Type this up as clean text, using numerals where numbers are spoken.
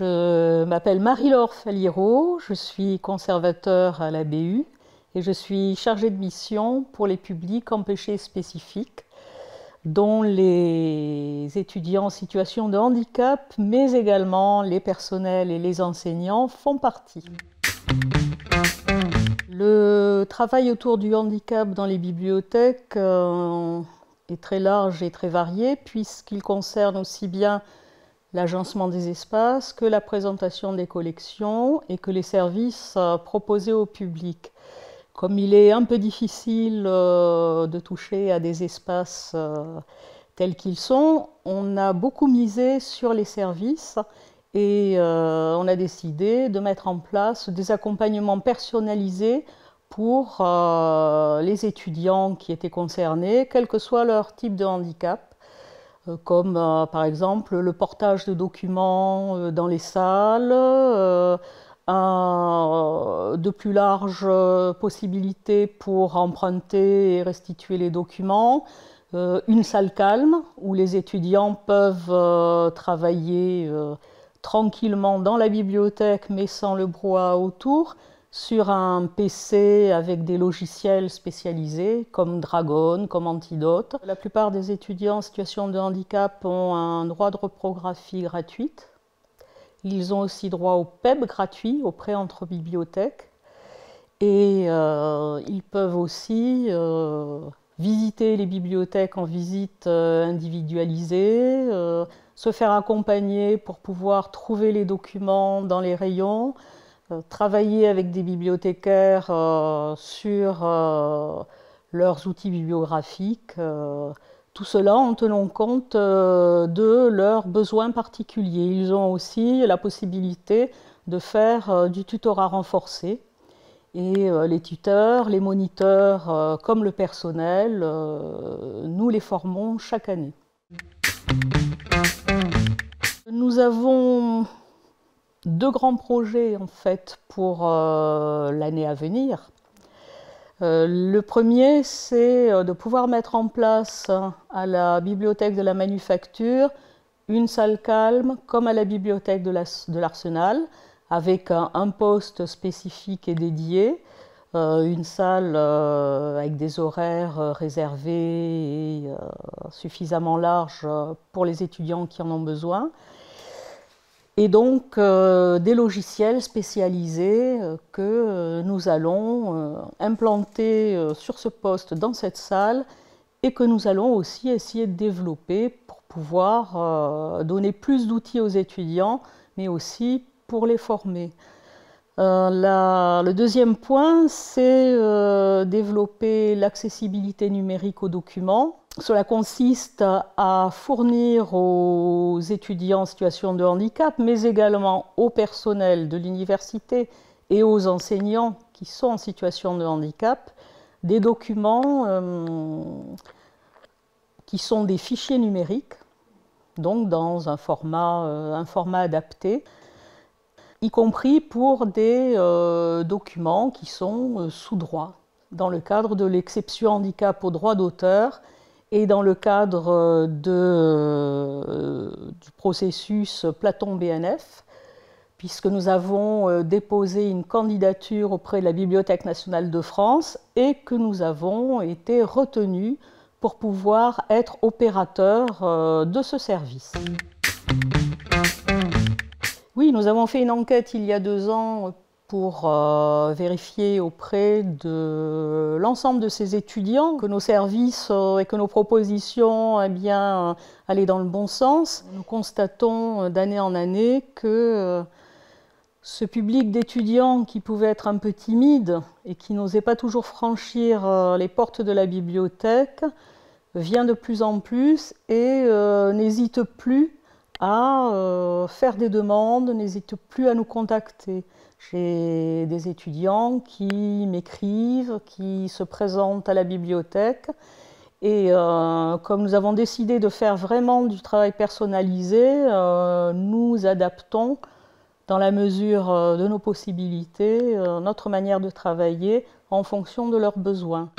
Je m'appelle Marie-Laure Falliero, je suis conservateur à la BU et je suis chargée de mission pour les publics empêchés spécifiques, dont les étudiants en situation de handicap, mais également les personnels et les enseignants font partie. Le travail autour du handicap dans les bibliothèques est très large et très varié, puisqu'il concerne aussi bien l'agencement des espaces que la présentation des collections et que les services proposés au public. Comme il est un peu difficile de toucher à des espaces tels qu'ils sont, on a beaucoup misé sur les services et on a décidé de mettre en place des accompagnements personnalisés pour les étudiants qui étaient concernés, quel que soit leur type de handicap, comme par exemple le portage de documents dans les salles, de plus larges possibilités pour emprunter et restituer les documents, une salle calme où les étudiants peuvent travailler tranquillement dans la bibliothèque mais sans le brouhaha autour, sur un PC avec des logiciels spécialisés comme Dragon, comme Antidote. La plupart des étudiants en situation de handicap ont un droit de reprographie gratuite. Ils ont aussi droit au PEB gratuit, au prêt entre bibliothèques. Et ils peuvent aussi visiter les bibliothèques en visite individualisée, se faire accompagner pour pouvoir trouver les documents dans les rayons, travailler avec des bibliothécaires sur leurs outils bibliographiques, tout cela en tenant compte de leurs besoins particuliers. Ils ont aussi la possibilité de faire du tutorat renforcé et les tuteurs, les moniteurs comme le personnel, nous les formons chaque année. Nous avons deux grands projets en fait pour l'année à venir. Le premier, c'est de pouvoir mettre en place à la bibliothèque de la Manufacture une salle calme comme à la bibliothèque de l'Arsenal, avec un poste spécifique et dédié, une salle avec des horaires réservés et suffisamment larges pour les étudiants qui en ont besoin. Et donc des logiciels spécialisés que nous allons implanter sur ce poste dans cette salle et que nous allons aussi essayer de développer pour pouvoir donner plus d'outils aux étudiants, mais aussi pour les former. Le deuxième point, c'est développer l'accessibilité numérique aux documents. Cela consiste à fournir aux étudiants en situation de handicap, mais également au personnel de l'université et aux enseignants qui sont en situation de handicap, des documents qui sont des fichiers numériques, donc dans un format adapté, y compris pour des documents qui sont sous droit, dans le cadre de l'exception handicap au droit d'auteur et dans le cadre du processus Platon-BNF, puisque nous avons déposé une candidature auprès de la Bibliothèque nationale de France et que nous avons été retenus pour pouvoir être opérateurs de ce service. Oui, nous avons fait une enquête il y a 2 ans pour vérifier auprès de l'ensemble de ces étudiants que nos services et que nos propositions allaient dans le bon sens. Nous constatons d'année en année que ce public d'étudiants qui pouvait être un peu timide et qui n'osait pas toujours franchir les portes de la bibliothèque vient de plus en plus et n'hésite plus à faire des demandes, n'hésite plus à nous contacter. J'ai des étudiants qui m'écrivent, qui se présentent à la bibliothèque et comme nous avons décidé de faire vraiment du travail personnalisé, nous adaptons dans la mesure de nos possibilités notre manière de travailler en fonction de leurs besoins.